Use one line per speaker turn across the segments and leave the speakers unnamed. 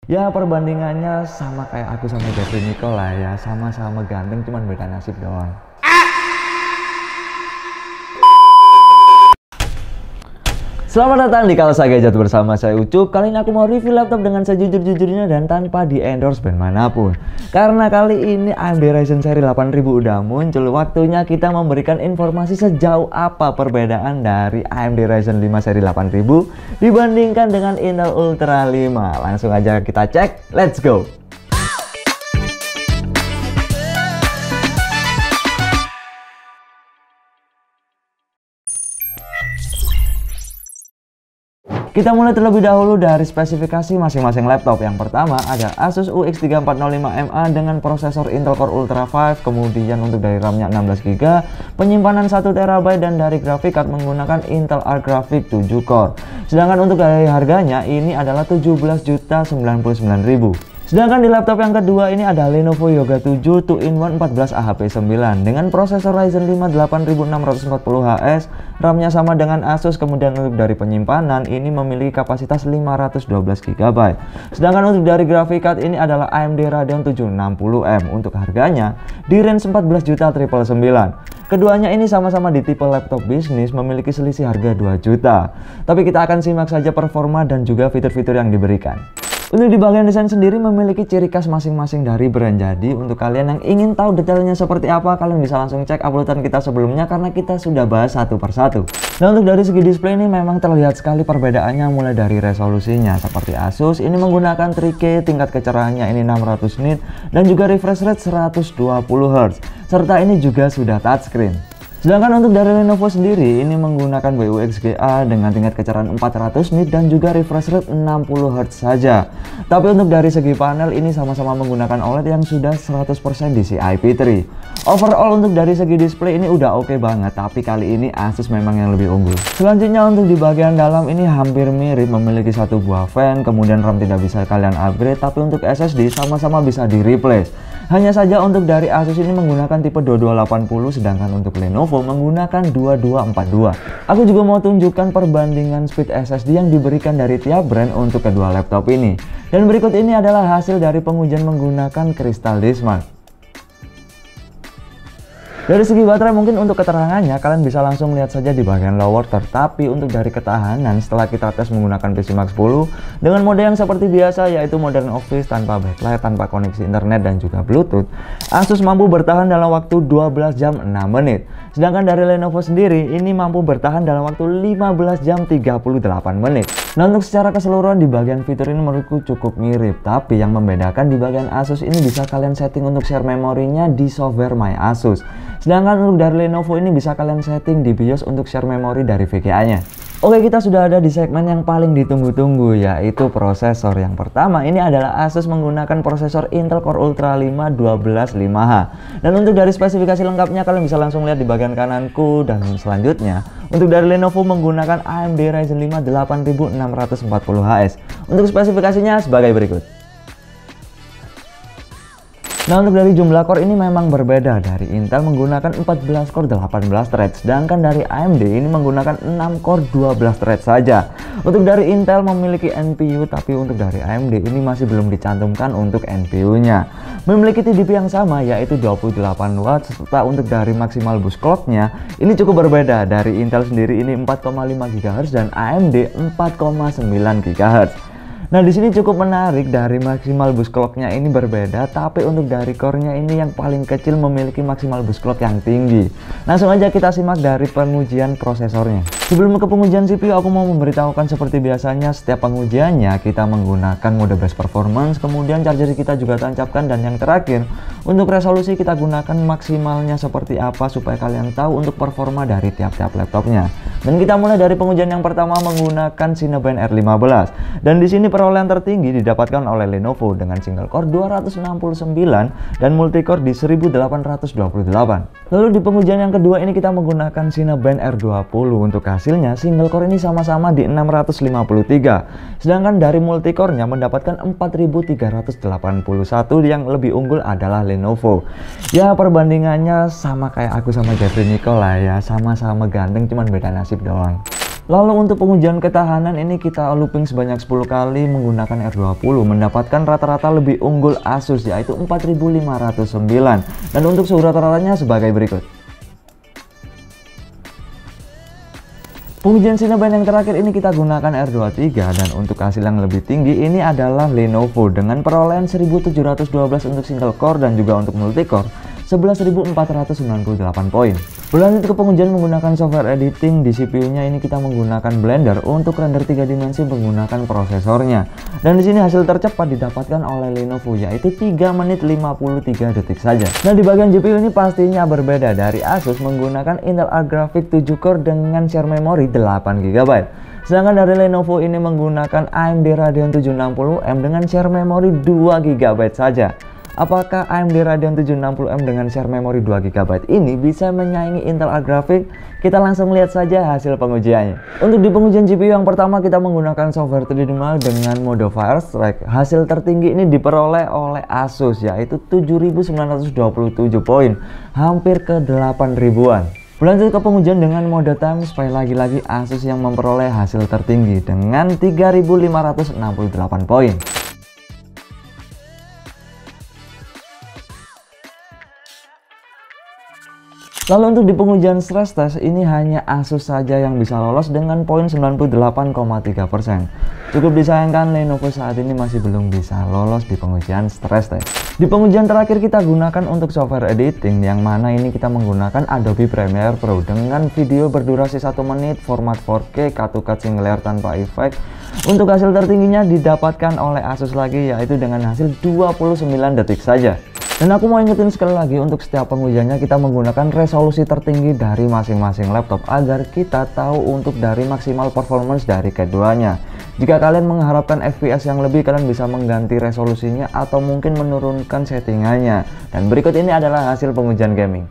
Ya perbandingannya sama kayak aku sama Jeffrey Nicole lah ya, sama-sama ganteng cuman beda nasib doang. Selamat datang di Kalau Saya Gadget bersama saya Ucup. Kali ini aku mau review laptop dengan sejujur-jujurnya dan tanpa di endorse brand manapun. Karena kali ini AMD Ryzen seri 8000 udah muncul, waktunya kita memberikan informasi sejauh apa perbedaan dari AMD Ryzen 5 seri 8000 dibandingkan dengan Intel Ultra 5. Langsung aja kita cek, let's go! Kita mulai terlebih dahulu dari spesifikasi masing-masing laptop. Yang pertama ada Asus UX 3405MA dengan prosesor Intel Core Ultra 5, kemudian untuk dari RAM-nya 16GB, penyimpanan 1TB, dan dari grafik card menggunakan Intel Arc Graphics 7 core. Sedangkan untuk dari harganya ini adalah 17.099.000. Sedangkan di laptop yang kedua ini ada Lenovo Yoga 7 2-in-1 14 AHP9 dengan prosesor Ryzen 5 8640HS, RAM-nya sama dengan Asus, kemudian untuk dari penyimpanan ini memiliki kapasitas 512GB. Sedangkan untuk dari grafik card ini adalah AMD Radeon 760M. Untuk harganya di range 14.999.000. Keduanya ini sama-sama di tipe laptop bisnis, memiliki selisih harga 2 juta. Tapi kita akan simak saja performa dan juga fitur-fitur yang diberikan. Untuk di bagian desain sendiri memiliki ciri khas masing-masing dari brand. Jadi untuk kalian yang ingin tahu detailnya seperti apa, kalian bisa langsung cek uploadan kita sebelumnya karena kita sudah bahas satu persatu. Dan untuk dari segi display ini memang terlihat sekali perbedaannya, mulai dari resolusinya. Seperti Asus ini menggunakan 3K, tingkat kecerahannya ini 600 nit dan juga refresh rate 120Hz. Serta ini juga sudah touchscreen. Sedangkan untuk dari Lenovo sendiri ini menggunakan WUXGA dengan tingkat kecerahan 400 nit dan juga refresh rate 60Hz saja. Tapi untuk dari segi panel ini sama-sama menggunakan OLED yang sudah 100% DCI P3. Overall untuk dari segi display ini udah oke banget, tapi kali ini Asus memang yang lebih unggul. Selanjutnya untuk di bagian dalam ini hampir mirip, memiliki satu buah fan, kemudian RAM tidak bisa kalian upgrade, tapi untuk SSD sama-sama bisa di replace. Hanya saja untuk dari Asus ini menggunakan tipe 2280, sedangkan untuk Lenovo menggunakan 2242. Aku juga mau tunjukkan perbandingan speed SSD yang diberikan dari tiap brand untuk kedua laptop ini. Dan berikut ini adalah hasil dari pengujian menggunakan Crystal Diskmark. Dari segi baterai mungkin untuk keterangannya kalian bisa langsung lihat saja di bagian lower, tetapi untuk dari ketahanan setelah kita tes menggunakan PC Mark 10 dengan mode yang seperti biasa yaitu modern office tanpa backlight, tanpa koneksi internet dan juga Bluetooth, Asus mampu bertahan dalam waktu 12 jam 6 menit. Sedangkan dari Lenovo sendiri ini mampu bertahan dalam waktu 15 jam 38 menit. Nah untuk secara keseluruhan di bagian fitur ini menurutku cukup mirip, tapi yang membedakan di bagian Asus ini bisa kalian setting untuk share memorinya di software My Asus. Sedangkan untuk dari Lenovo ini bisa kalian setting di BIOS untuk share memori dari VGA-nya. Oke, kita sudah ada di segmen yang paling ditunggu-tunggu, yaitu prosesor. Yang pertama ini adalah Asus menggunakan prosesor Intel Core Ultra 5 125H. Dan untuk dari spesifikasi lengkapnya kalian bisa langsung lihat di bagian kananku. Dan selanjutnya untuk dari Lenovo menggunakan AMD Ryzen 5 8640HS. Untuk spesifikasinya sebagai berikut. Nah untuk dari jumlah core ini memang berbeda. Dari Intel menggunakan 14 core 18 thread, sedangkan dari AMD ini menggunakan 6 core 12 thread saja. Untuk dari Intel memiliki NPU, tapi untuk dari AMD ini masih belum dicantumkan untuk NPU-nya. Memiliki TDP yang sama yaitu 28 watt, serta untuk dari maksimal boost clock-nya ini cukup berbeda. Dari Intel sendiri ini 4,5 GHz dan AMD 4,9 GHz. Nah di sini cukup menarik, dari maksimal boost clock-nya ini berbeda, tapi untuk dari core-nya ini yang paling kecil memiliki maksimal boost clock yang tinggi. Langsung aja kita simak dari pengujian prosesornya. Sebelum ke pengujian CPU, aku mau memberitahukan seperti biasanya setiap pengujiannya kita menggunakan mode best performance, kemudian charger kita juga tancapkan, dan yang terakhir untuk resolusi kita gunakan maksimalnya seperti apa supaya kalian tahu untuk performa dari tiap-tiap laptopnya. Dan kita mulai dari pengujian yang pertama menggunakan Cinebench R15. Dan di sini perolehan tertinggi didapatkan oleh Lenovo dengan single core 269 dan multicore di 1828. Lalu di pengujian yang kedua ini kita menggunakan Cinebench R20. Untuk hasilnya single core ini sama-sama di 653. Sedangkan dari multicore-nya mendapatkan 4381, yang lebih unggul adalah Lenovo. Ya perbandingannya sama kayak aku sama Jeffrey Nicole lah ya, sama-sama ganteng cuman beda nasib doang. Lalu untuk pengujian ketahanan ini kita looping sebanyak 10 kali menggunakan R20, mendapatkan rata-rata lebih unggul Asus yaitu 4509. Dan untuk suhu rata-ratanya sebagai berikut. Pengujian Cinebench yang terakhir ini kita gunakan R23, dan untuk hasil yang lebih tinggi ini adalah Lenovo dengan perolehan 1712 untuk single core dan juga untuk multicore 11.498 poin. Berlanjut ke pengujian menggunakan software editing. Di CPU-nya ini kita menggunakan Blender untuk render 3 dimensi menggunakan prosesornya. Dan di sini hasil tercepat didapatkan oleh Lenovo yaitu 3 menit 53 detik saja. Nah, di bagian GPU ini pastinya berbeda dari Asus menggunakan Intel Arc Graphics 7 core dengan share memori 8 GB. Sedangkan dari Lenovo ini menggunakan AMD Radeon 760M dengan share memori 2 GB saja. Apakah AMD Radeon 760M dengan share memori 2 GB ini bisa menyaingi Intel Arc Graphics? Kita langsung lihat saja hasil pengujiannya. Untuk di pengujian GPU yang pertama kita menggunakan software 3D Mark dengan mode Firestrike. Hasil tertinggi ini diperoleh oleh Asus yaitu 7.927 poin, hampir ke 8.000-an. Berlanjut ke pengujian dengan mode time supaya lagi-lagi Asus yang memperoleh hasil tertinggi dengan 3.568 poin. Lalu untuk di pengujian stress test ini hanya Asus saja yang bisa lolos dengan poin 98,3%. Cukup disayangkan Lenovo saat ini masih belum bisa lolos di pengujian stress test. Di pengujian terakhir kita gunakan untuk software editing yang mana ini kita menggunakan Adobe Premiere Pro dengan video berdurasi 1 menit, format 4K, cut-to-cut single layer tanpa efek. Untuk hasil tertingginya didapatkan oleh Asus lagi yaitu dengan hasil 29 detik saja. Dan aku mau ingetin sekali lagi, untuk setiap pengujiannya kita menggunakan resolusi tertinggi dari masing-masing laptop agar kita tahu untuk dari maksimal performance dari keduanya. Jika kalian mengharapkan FPS yang lebih, kalian bisa mengganti resolusinya atau mungkin menurunkan settingannya. Dan berikut ini adalah hasil pengujian gaming.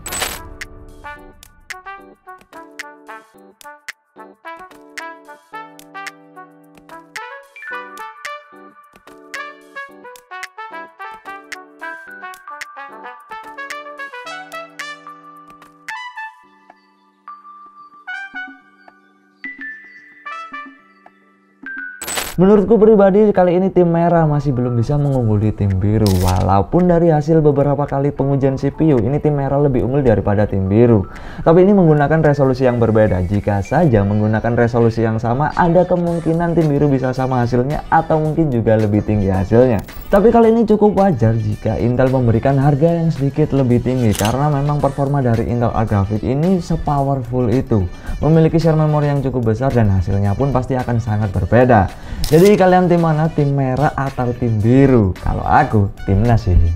Menurutku pribadi kali ini tim merah masih belum bisa mengungguli tim biru. Walaupun dari hasil beberapa kali pengujian CPU ini tim merah lebih unggul daripada tim biru. Tapi ini menggunakan resolusi yang berbeda. Jika saja menggunakan resolusi yang sama, ada kemungkinan tim biru bisa sama hasilnya atau mungkin juga lebih tinggi hasilnya. Tapi kali ini cukup wajar jika Intel memberikan harga yang sedikit lebih tinggi karena memang performa dari Intel Arc Graphics ini sepowerful itu. Memiliki share memori yang cukup besar dan hasilnya pun pasti akan sangat berbeda. Jadi kalian tim mana? Tim merah atau tim biru? Kalau aku timnas ini.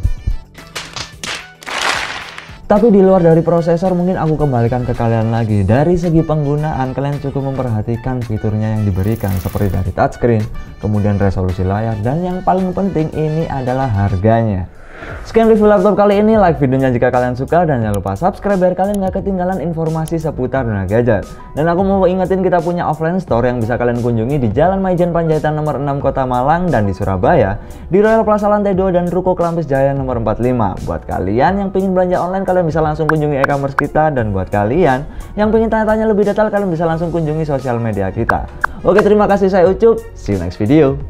Tapi di luar dari prosesor mungkin aku kembalikan ke kalian lagi. Dari segi penggunaan kalian cukup memperhatikan fiturnya yang diberikan seperti dari touchscreen, kemudian resolusi layar, dan yang paling penting ini adalah harganya. Sekian review laptop kali ini. Like videonya jika kalian suka dan jangan lupa subscribe biar kalian gak ketinggalan informasi seputar dunia gadget. Dan aku mau ingetin kita punya offline store yang bisa kalian kunjungi di Jalan Maijen Panjaitan nomor 6 Kota Malang, dan di Surabaya di Royal Plaza lantai 2 dan Ruko Kelampis Jaya nomor 45. Buat kalian yang pengen belanja online kalian bisa langsung kunjungi e-commerce kita, dan buat kalian yang pengen tanya-tanya lebih detail kalian bisa langsung kunjungi sosial media kita. Oke, terima kasih, saya Ucup. See you next video.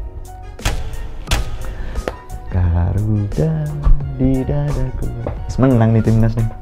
Garuda di dadaku. Menang nih timnas nih.